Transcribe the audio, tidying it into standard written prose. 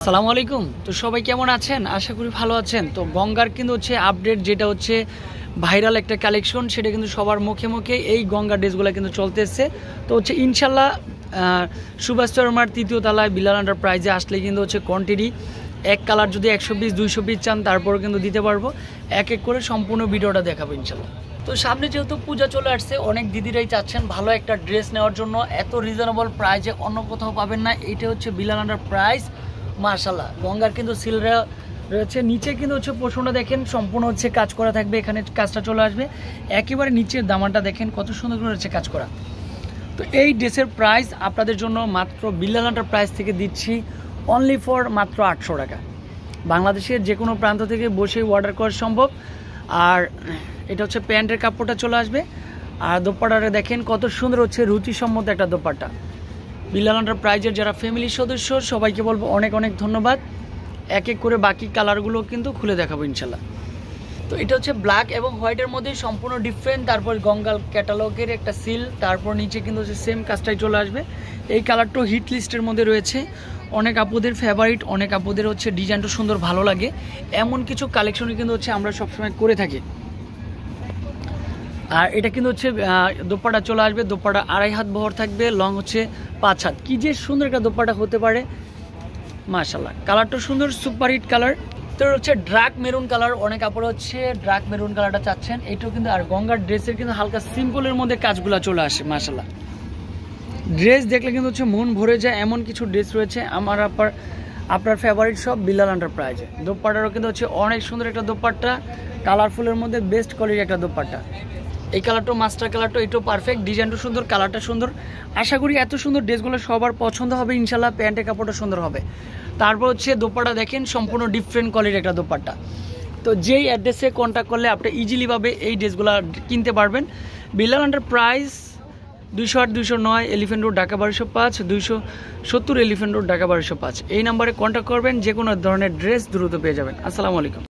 আসসালামু আলাইকুম। তো সবাই কেমন আছেন? আশা করি ভালো আছেন। তো গঙ্গার কিন্তু হচ্ছে আপডেট, যেটা হচ্ছে ভাইরাল একটা কালেকশন, সেটা কিন্তু সবার মুখে মুখে এই গঙ্গার ড্রেসগুলো কিন্তু চলতেছে। তো হচ্ছে ইনশাল্লাহ সুভাষ শর্মার তৃতীয় তলায় বিলাল এন্টারপ্রাইজে আসলে কিন্তু হচ্ছে কোয়ান্টিটি এক কালার যদি 100 পিস 200 পিস চান তারপরে কিন্তু দিতে পারবো। এক এক করে সম্পূর্ণ ভিডিওটা দেখাবো ইনশাল্লাহ। তো সামনে যেহেতু পূজা চলে আসছে, অনেক দিদিরাই চাচ্ছেন ভালো একটা ড্রেস নেওয়ার জন্য। এত রিজনেবল প্রাইসে অন্য কোথাও পাবেন না। এটা হচ্ছে বিলাল এন্টারপ্রাইজ। মাশাআল্লাহ, গঙ্গার কিন্তু সিলরা রয়েছে। নিচে কিন্তু হচ্ছে পোষণটা দেখেন সম্পূর্ণ হচ্ছে কাজ করা থাকবে। এখানে কাজটা চলে আসবে একেবারে নিচের দামানটা দেখেন কত সুন্দর করে হচ্ছে কাজ করা। তো এই ড্রেসের প্রাইস আপনাদের জন্য মাত্র বিলাল এন্টারপ্রাইজ থেকে দিচ্ছি অনলি ফর মাত্র 800 টাকা। বাংলাদেশের যে কোনো প্রান্ত থেকে বসে অর্ডার করা সম্ভব। আর এটা হচ্ছে প্যান্টের কাপড়টা চলে আসবে। আর দোপাট্টাটা দেখেন কত সুন্দর হচ্ছে রুচিসম্মত একটা দোপাট্টা। বিলাল এন্টারপ্রাইজের যারা ফ্যামিলির সদস্য সবাইকে বলবো অনেক অনেক ধন্যবাদ। এক এক করে বাকি কালারগুলো কিন্তু খুলে দেখাবো ইনশাল্লাহ। তো এটা হচ্ছে ব্ল্যাক এবং হোয়াইটের মধ্যে সম্পূর্ণ ডিফারেন্ট। তারপর গঙ্গাল ক্যাটালগের একটা সিল, তারপর নিচে কিন্তু হচ্ছে সেম কাজটাই চলে আসবে। এই কালারটাও হিট লিস্টের মধ্যে রয়েছে, অনেক আপুদের ফেভারিট, অনেক আপুদের হচ্ছে ডিজাইনটা সুন্দর ভালো লাগে। এমন কিছু কালেকশনই কিন্তু হচ্ছে আমরা সবসময় করে থাকি। আর এটা কিন্তু হচ্ছে দোপাট্টা চলে আসবে। দোপাট্টা 2.5 হাত বহর থাকবে, লং হচ্ছে 5 হাত। কি যে সুন্দর একটা দোপাট্টা হতে পারে মাশাআল্লাহ। কালারটা সুন্দর, সুপার হিট কালার। তো হচ্ছে ড্রাক মেরুন কালার, অনেক কাপড় হচ্ছে ড্রাক মেরুন কালারটা চাচ্ছেন। এটাও কিন্তু আর গঙ্গার ড্রেসের কিন্তু হালকা সিম্পলের মধ্যে কাজগুলো চলে আসে মাশাআল্লাহ। ড্রেস দেখলে কিন্তু হচ্ছে মন ভরে যায়, এমন কিছু ড্রেস রয়েছে আমার আপনার ফেভারিট সব বিলাল এন্টারপ্রাইজে। দোপাট্টারও কিন্তু হচ্ছে অনেক সুন্দর একটা দোপাট্টা, কালারফুলের মধ্যে বেস্ট কোয়ালিটির একটা দোপাট্টা। এই কালারটা মাস্টার কালারটা, এটাও পারফেক্ট, ডিজাইনটা সুন্দর, কালারটা সুন্দর। আশা করি এত সুন্দর ড্রেসগুলো সবার পছন্দ হবে ইনশাল্লাহ। প্যান্টের কাপড়টা সুন্দর হবে। তারপর হচ্ছে দোপাট্টা দেখেন সম্পূর্ণ ডিফারেন্ট কোয়ালিটির একটা দোপাট্টা। তো যেই অ্যাড্রেসে কন্ট্যাক্ট করলে আপনি ইজিলিভাবে এই ড্রেসগুলো কিনতে পারবেন। Bilal enterprise 208 209 elephant road Dhaka 1205, 270 elephant road Dhaka 1205। এই নাম্বারে কন্ট্যাক্ট করবেন, যে কোনো ধরনের ড্রেস দ্রুত পেয়ে যাবেন। আসসালামু আলাইকুম।